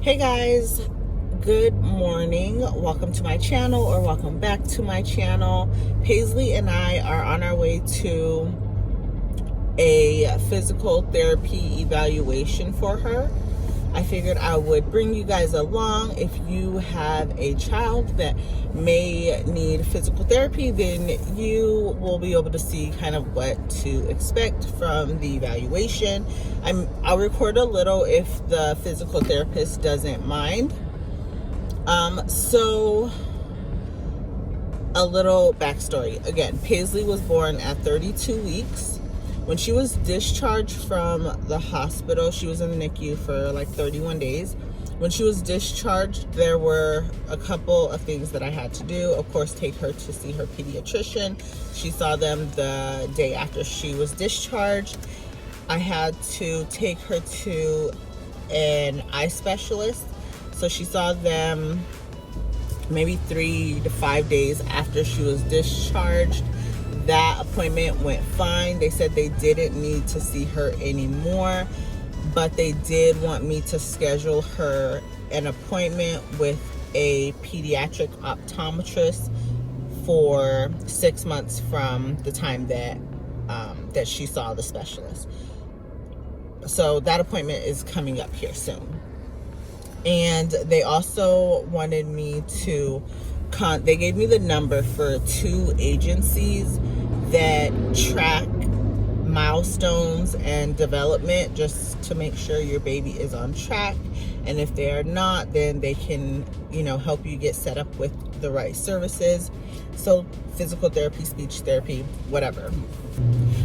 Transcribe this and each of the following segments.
Hey guys, good morning. Welcome to my channel, or welcome back to my channel. Paisley and I are on our way to a physical therapy evaluation for her. I figured I would bring you guys along. If you have a child that may need physical therapy, then you will be able to see kind of what to expect from the evaluation. I'll record a little if the physical therapist doesn't mind. So a little backstory. Again, Paisley was born at 32 weeks. When she was discharged from the hospital, she was in the NICU for like 31 days. When she was discharged, there were a couple of things that I had to do. Of course, take her to see her pediatrician. She saw them the day after she was discharged. I had to take her to an eye specialist. So she saw them maybe 3 to 5 days after she was discharged. That appointment went fine. They said they didn't need to see her anymore, but they did want me to schedule her an appointment with a pediatric optometrist for 6 months from the time that that she saw the specialist. So that appointment is coming up here soon. And they also wanted me to they gave me the number for 2 agencies that track milestones and development, just to make sure your baby is on track. And if they are not, then they can, help you get set up with the right services. So physical therapy, speech therapy, whatever.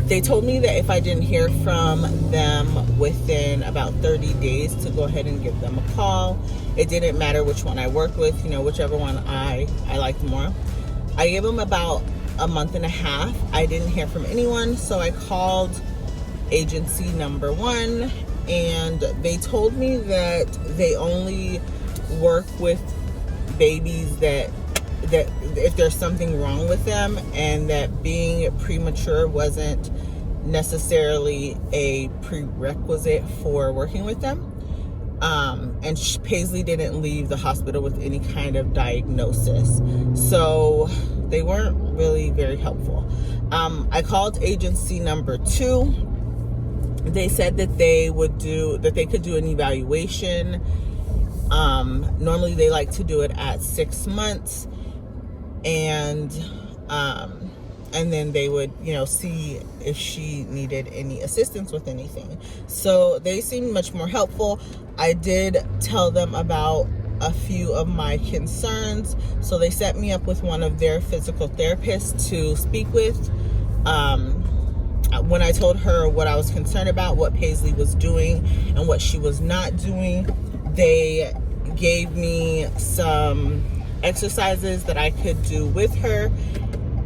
They told me that if I didn't hear from them within about 30 days to go ahead and give them a call. It didn't matter which one I worked with, whichever one I liked more. I gave them about a month and a half. I didn't hear from anyone, so I called agency number 1, and they told me that they only work with babies that if there's something wrong with them, and that being premature wasn't necessarily a prerequisite for working with them. And Paisley didn't leave the hospital with any kind of diagnosis, so they weren't really very helpful. I called agency number 2. They said that they could do an evaluation. Normally they like to do it at 6 months, and then they would, see if she needed any assistance with anything. So they seemed much more helpful. I did tell them about a few of my concerns, so they set me up with one of their physical therapists to speak with. When I told her what I was concerned about, what Paisley was doing and what she was not doing, they gave me some exercises that I could do with her,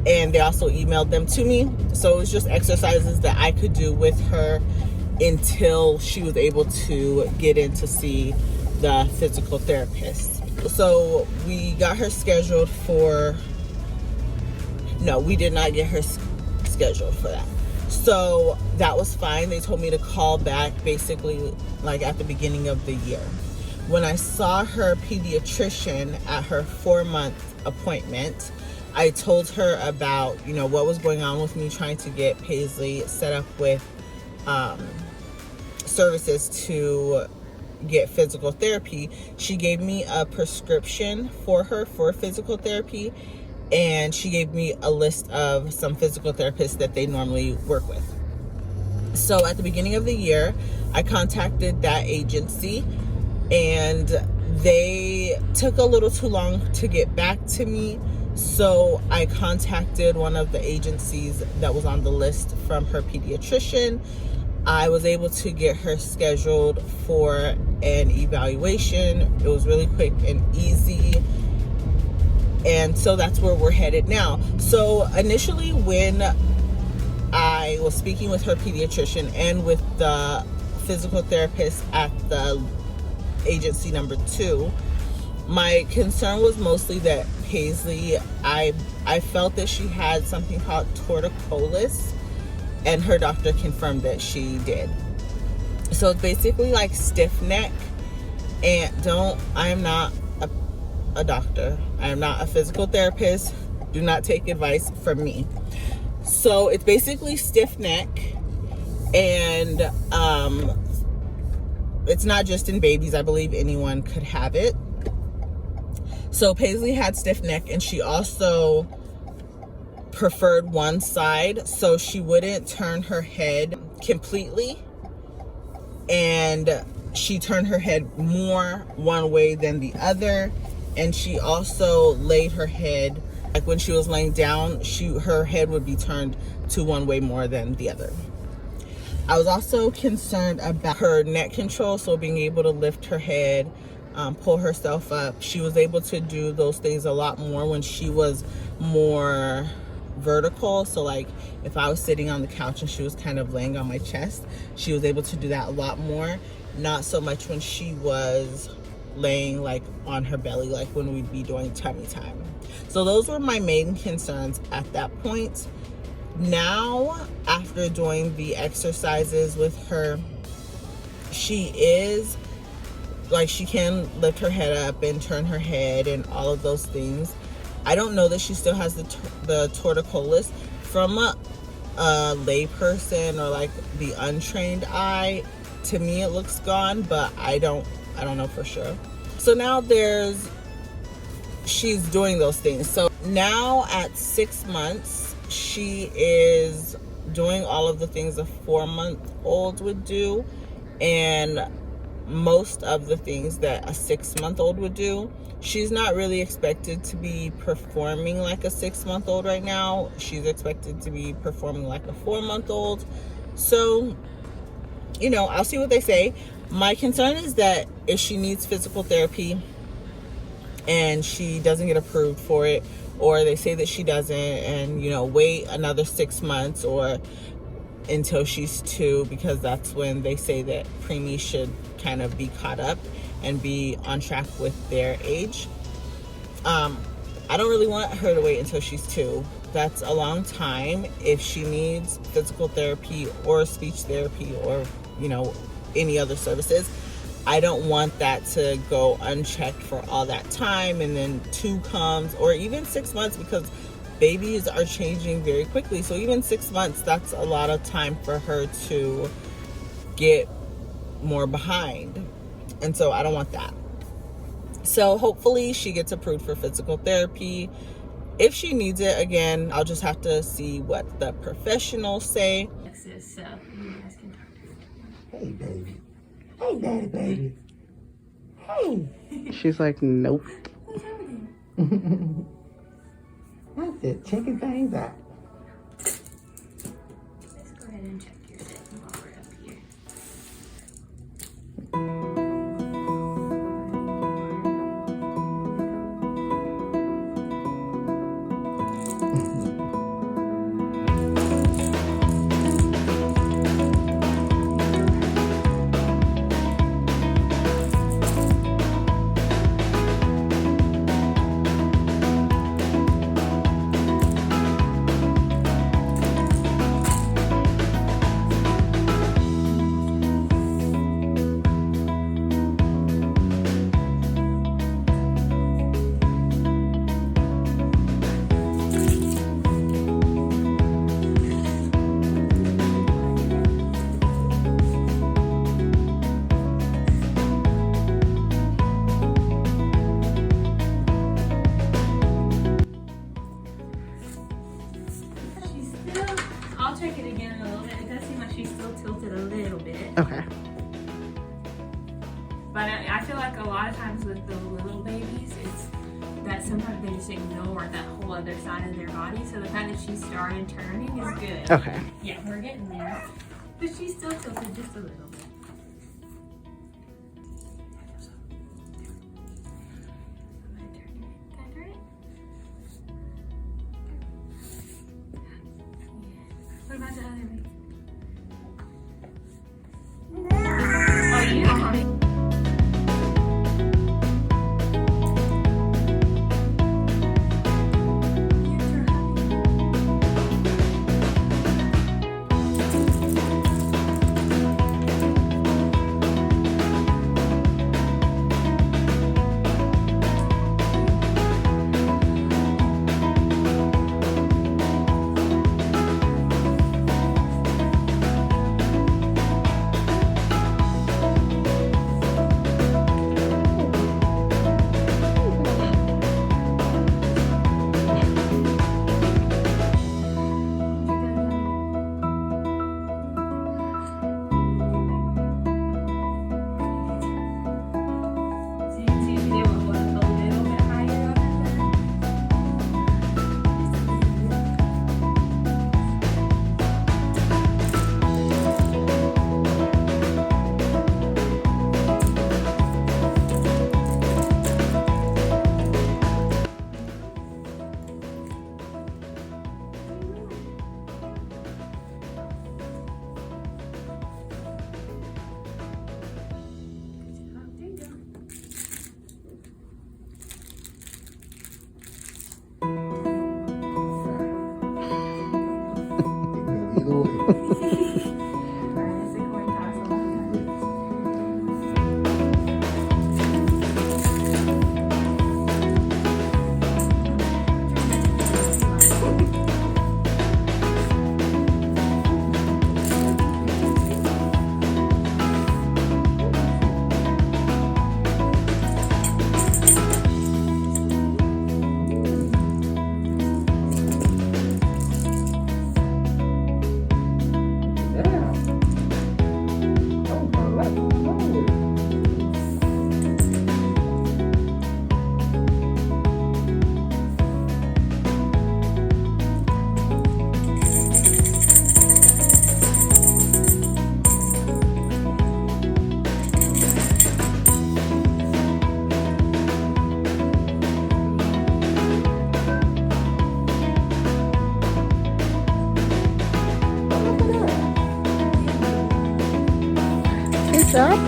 and they also emailed them to me. So it was just exercises that I could do with her until she was able to get in to see the physical therapist. So we got her scheduled for, no, we did not get her scheduled for that. So that was fine. They told me to call back basically like at the beginning of the year. When I saw her pediatrician at her 4-month appointment, I told her about, what was going on with me trying to get Paisley set up with services to get physical therapy. She gave me a prescription for her for physical therapy, and she gave me a list of some physical therapists that they normally work with. So at the beginning of the year, I contacted that agency, and they took a little too long to get back to me. So I contacted one of the agencies that was on the list from her pediatrician. I was able to get her scheduled for an evaluation. It was really quick and easy. And so that's where we're headed now. So initially, when I was speaking with her pediatrician and with the physical therapist at the agency number 2, my concern was mostly that Paisley, I felt that she had something called Torticollis, and her doctor confirmed that she did. So it's basically like stiff neck, And I am not a doctor. I am not a physical therapist. Do not take advice from me. So it's basically stiff neck, and it's not just in babies. I believe anyone could have it. So Paisley had stiff neck, and she also preferred one side, so she wouldn't turn her head completely, and she turned her head more one way than the other. And she also laid her head, like when she was laying down, her head would be turned to one way more than the other. I was also concerned about her neck control, so being able to lift her head, pull herself up. She was able to do those things a lot more when she was more vertical. So like if I was sitting on the couch and she was kind of laying on my chest, she was able to do that a lot more. Not so much when she was laying like on her belly, like when we'd be doing tummy time. So those were my main concerns at that point. Now, after doing the exercises with her, she is like, she can lift her head up and turn her head and all of those things. I don't know that she still has the torticollis. From a lay person or like the untrained eye, to me it looks gone, but I don't know for sure. So now she's doing those things. So now at 6 months, she is doing all of the things a 4-month-old would do, and most of the things that a 6-month-old would do. She's not really expected to be performing like a 6-month-old right now. She's expected to be performing like a 4-month-old. So, I'll see what they say. My concern is that if she needs physical therapy and she doesn't get approved for it, or they say that she doesn't, and wait another 6 months or until she's 2, because that's when they say that preemies should kind of be caught up and be on track with their age. I don't really want her to wait until she's 2. That's a long time. If she needs physical therapy or speech therapy or any other services, I don't want that to go unchecked for all that time, and then 2 comes, or even 6 months, because babies are changing very quickly. So even 6 months, that's a lot of time for her to get more behind. And so I don't want that. So hopefully she gets approved for physical therapy. If she needs it, again, I'll just have to see what the professionals say. So you guys can talk to her. Hey, baby. Hey, daddy, baby. Hey. She's like, nope. What's happening? That's it. Checking things out. Let's go ahead and check your fit while we're up here. I'll check it again in a little bit. It does seem like she's still tilted a little bit. Okay. But I feel like a lot of times with the little babies, it's that sometimes they just ignore that whole other side of their body. So the fact that she started turning is good. Okay. Yeah, we're getting there. But she's still tilted just a little bit. What about the other one? Oh, yeah.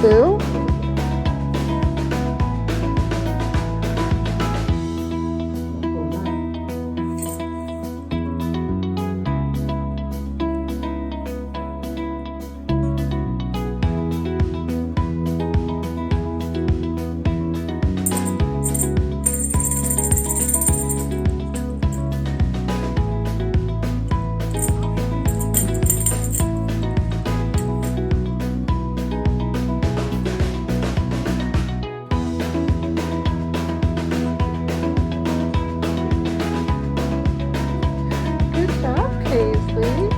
boo? Good job, Paisley.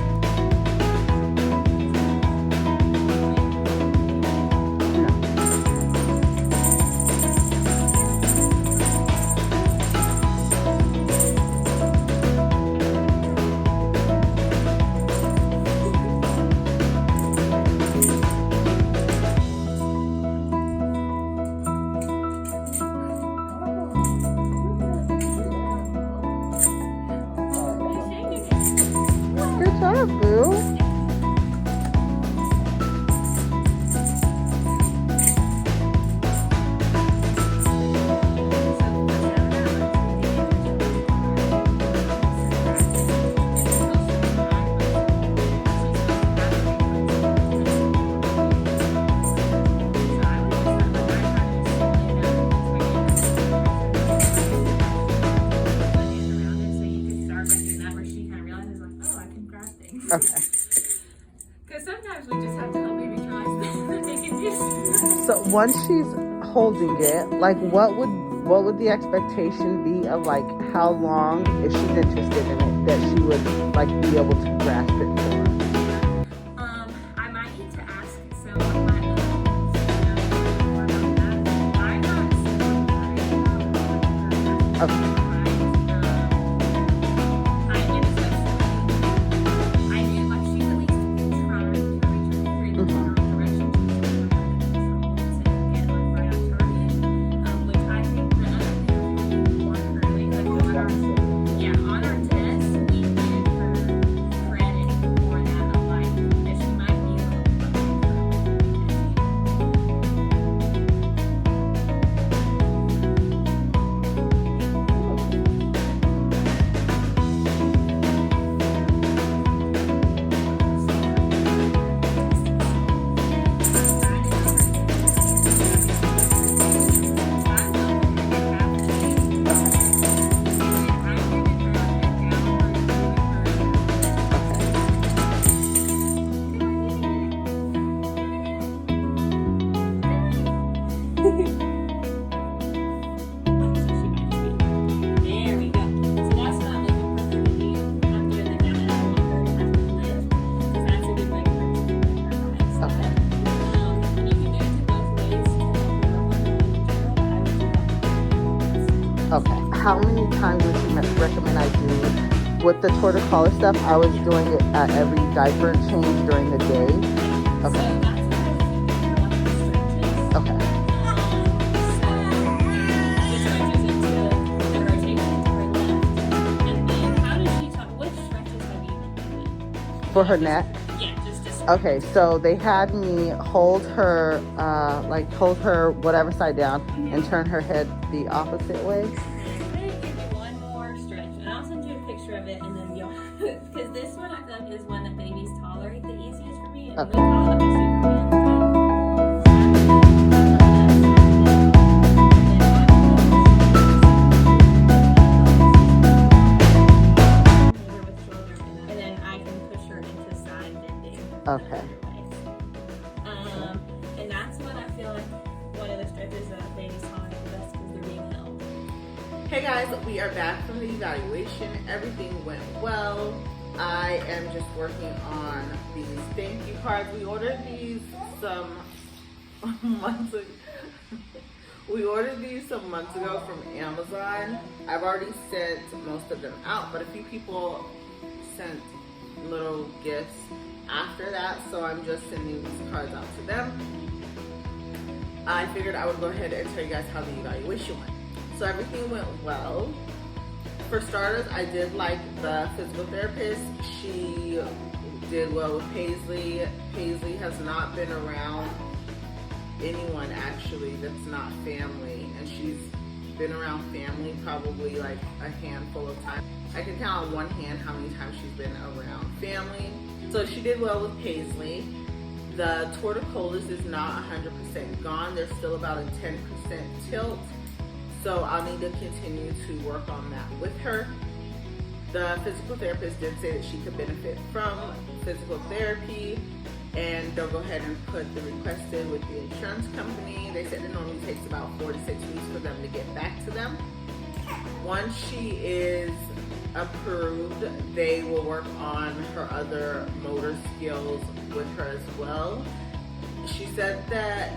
Good job, boo. Okay. Because sometimes we just have to help babies realize that they can do. So once she's holding it, like what would the expectation be of like how long, if she's interested in it, that she would like be able to grasp it for? I might need to ask some of my own more about that. I'm not super worried about Okay. Okay. How many times would you recommend I do with the Torticollis stuff? I was doing it at every diaper change during the day. Okay. Okay. For her neck? Yeah, just okay, so they had me hold her, hold her whatever side down and turn her head the opposite way. I'm gonna give you one more stretch, and I'll send you a picture of it, and then you'll, because this one I feel like is one that babies tolerate the easiest for me, and Okay. we call it the Superman and then I can push her into side bending. Okay. And that's what I feel like one of the stretches that babies tolerate the best because they're being held. Hey guys, we are back from the evaluation. Everything went well. I am just working on these thank you cards. We ordered these some months ago. We ordered these some months ago from Amazon. I've already sent most of them out, but a few people sent little gifts after that, so I'm just sending these cards out to them. I figured I would go ahead and tell you guys how the evaluation went. So everything went well. For starters, I did like the physical therapist. She did well with Paisley. Paisley has not been around anyone actually that's not family, and she's been around family probably like a handful of times. I can count on one hand how many times she's been around family. So she did well with Paisley. The Torticollis is not 100% gone. There's still about a 10% tilt. So I'll need to continue to work on that with her. The physical therapist did say that she could benefit from physical therapy, and they'll go ahead and put the request in with the insurance company. They said it normally takes about 4 to 6 weeks for them to get back to them. Once she is approved, they will work on her other motor skills with her as well. She said that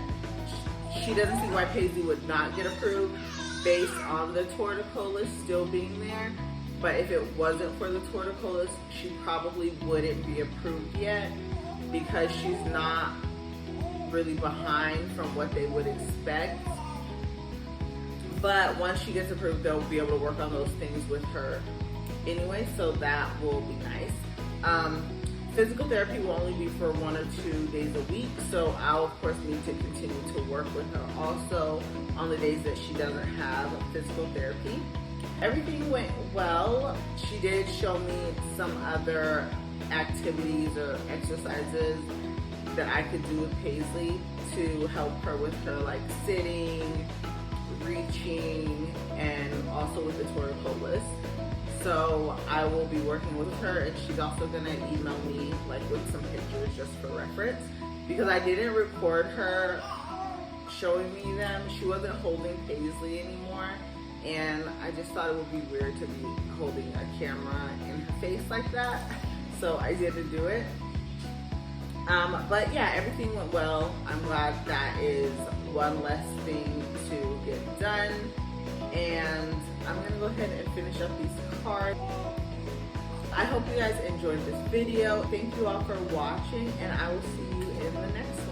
she doesn't see why Paisley would not get approved based on the Torticollis still being there. But if it wasn't for the Torticollis, she probably wouldn't be approved yet, because she's not really behind from what they would expect. But once she gets approved, they'll be able to work on those things with her anyway, so that will be nice. Physical therapy will only be for 1 or 2 days a week, so I'll of course need to continue to work with her also on the days that she doesn't have physical therapy. Everything went well. She did show me some other activities or exercises that I could do with Paisley to help her with her like sitting, reaching, and also with the Torticollis. So I will be working with her, and she's also gonna email me like with some pictures just for reference, because I didn't record her showing me them. She wasn't holding Paisley anymore, and I just thought it would be weird to be holding a camera in her face like that. So I didn't do it. But yeah, everything went well. I'm glad that is one less thing to get done. And I'm gonna go ahead and finish up these cards. I hope you guys enjoyed this video. Thank you all for watching, and I will see you in the next one.